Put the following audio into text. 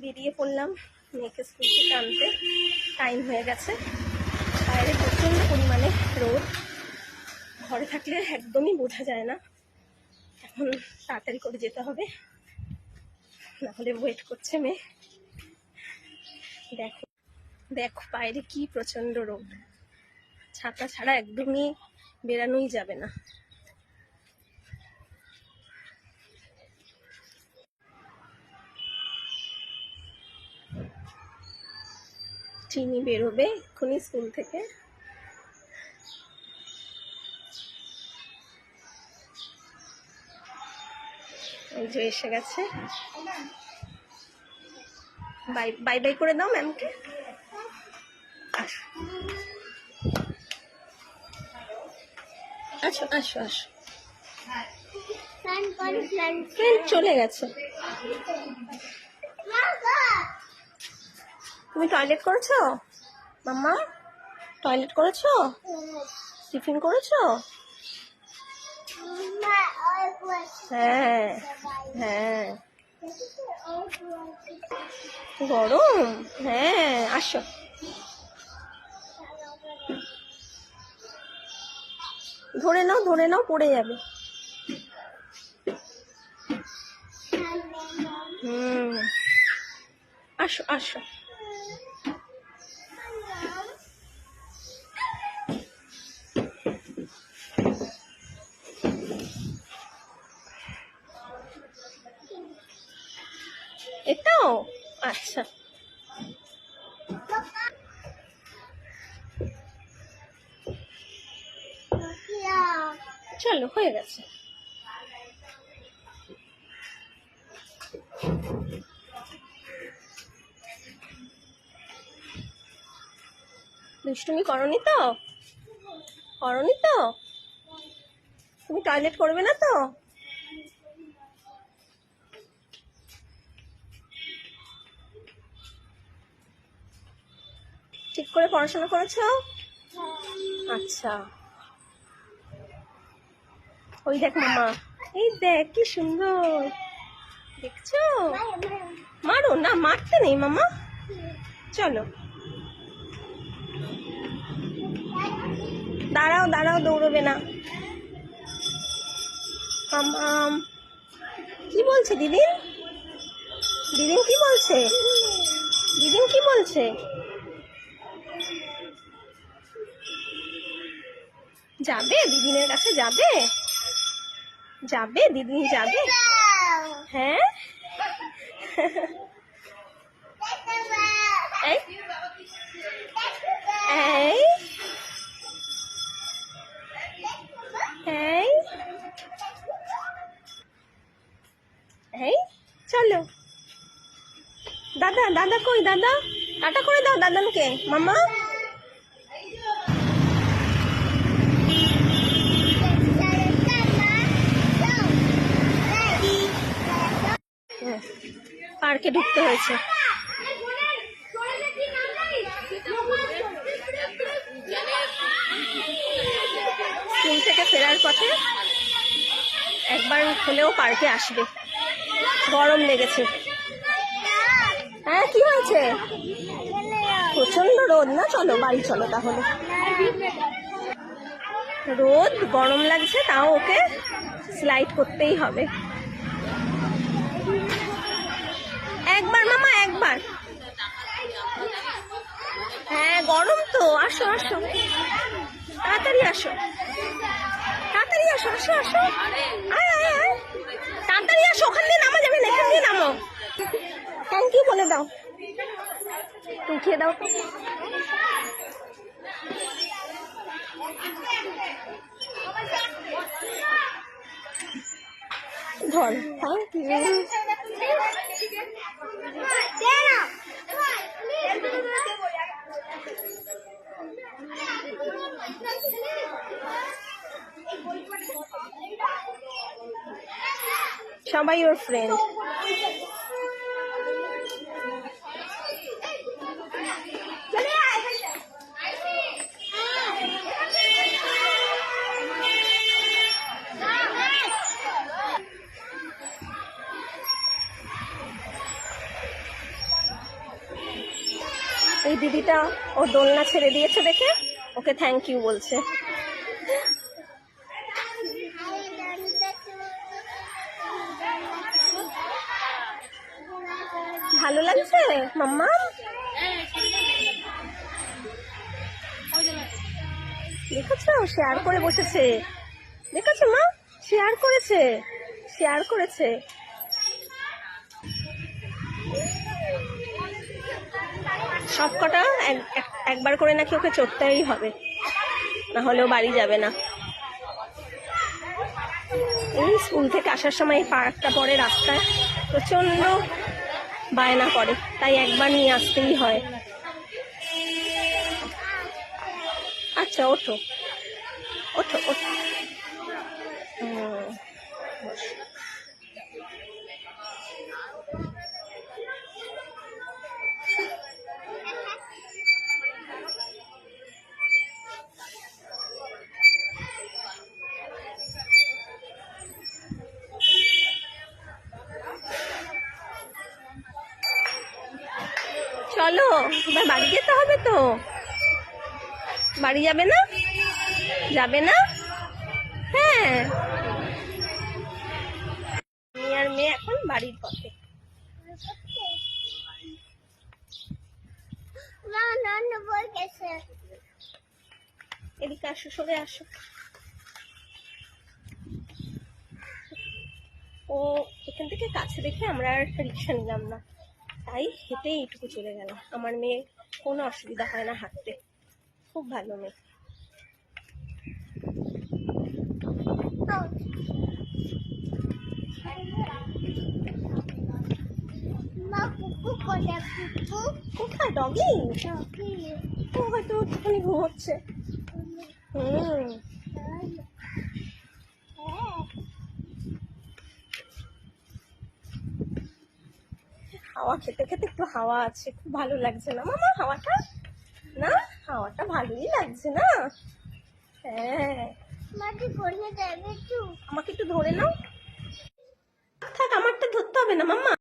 বেরিয়ে পড়লাম মেয়েকে স্কুল থেকে আনতে। টাইম হয়ে গেছে, বাইরে প্রচণ্ড পরিমাণে রোদ, ঘরে থাকলে একদমই বোঝা যায় না। এখন তাড়াতাড়ি করে যেতে হবে, নাহলে ওয়েট করছে মেয়ে। দেখো দেখো বাইরে কি প্রচণ্ড রোদ, ছাতা ছাড়া একদমই বেরানোই যাবে না। চিনি বেরোবে এক্ষুনি স্কুল থেকে। এই যে এসে গেছে, বাই বাই বাই করে দাও ম্যামকে। আসো আসো আসো, চলে গেছে। তুমি টয়লেট করেছো মাম্মা? টয়লেট করেছো? টিফিন করেছো? হ্যাঁ হ্যাঁ, গরম। হ্যাঁ আসো, ধরে নাও ধরে নাও, পড়ে যাবে। আসো আসো। এটাও আচ্ছা, চলো হয়ে গেছে। দুষ্টুমি করনি তো? করনি তো? তুমি টয়লেট করবে না তো? ঠিক করে পড়াশোনা করেছো? আচ্ছা, ওই দেখ মামা, এই দেখ কি সুন্দর, দেখছো? মারো না, মারতে নেই মামা, চলো। দাঁড়াও দাঁড়াও, দৌড়বে না। মামাম কি বলছে দিদিন? দিদিন কি বলছে? দিদিন কি বলছে? যাবে দিদিনের কাছে? যাবে যাবে দিদিন যাবে? হ্যাঁ এই এই এই এই, চলো। দাদা দাদা কই? দাদা টাটা করে দাও দাদানকে মামা। পার্কে ঢুকতে হয়েছে। স্কুল থেকে ফেরার পথে একবার হলেও পার্কে আসবে, গরম লেগেছে। হ্যাঁ কি হয়েছে? প্রচন্ড রোদ না, চলো বাড়ি চলো তাহলে। রোদ গরম লাগছে, তাও ওকে স্লাইড করতেই হবে। একবার মামা একবার। হ্যাঁ গরম তো, আসো আসো, তাড়াতাড়ি আসো, তাড়াতাড়ি আসো, আসো আসো, আয় আয় আয়, তাড়াতাড়ি আসো। ওখান দিয়ে নামা যাবে না, এখান দিয়ে নামো। থ্যাংক ইউ বলে দাও, উঠিয়ে দাও তো। ধর, থ্যাংক ইউ। সবাই ওর ফ্রেন্ড। এই দিদিটা ও দোলনা ছেড়ে দিয়েছে দেখে ওকে থ্যাংক ইউ বলছে। ভালো লাগছে মাম্মা? দেখেছো শেয়ার করে বসেছে, দেখেছো মা শেয়ার করেছে, শেয়ার করেছে। সব কটা একবার করে নাকি ওকে চড়তেই হবে, না হলেও বাড়ি যাবে না। এই স্কুল থেকে আসার সময় এই পার্কটা পরে রাস্তায় প্রচন্ড বায়না করে, তাই একবার নিয়ে আসতেই হয়। আচ্ছা ওঠো ওঠো ওঠো। চলো এবার বাড়ি যেতে হবে তো, বাড়ি যাবে না? যাবে না? হ্যাঁ আমি আর মেয়ে এখন বাড়ির পথে। এদিকে আসো, সরে আসো। ও এখান থেকে কাছে দেখে আমরা আর রিক্সা নিলাম না, তাই হেঁটেই এইটুকু চলে গেল। আমার মেয়ে কোনো অসুবিধা হয় না হাঁটতে, খুব ভালো মেয়ে। কোথায় ডগি? ও হয়তো ওখানে ঘুমোচ্ছে। হাওয়া খেতে খেতে একটু হাওয়া আছে, খুব ভালো লাগছে না মামা হাওয়াটা? না হাওয়াটা ভালোই লাগছে না? হ্যাঁ আমাকে একটু ধরে নাও। থাক আমারটা ধরতে হবে না মাম্মা।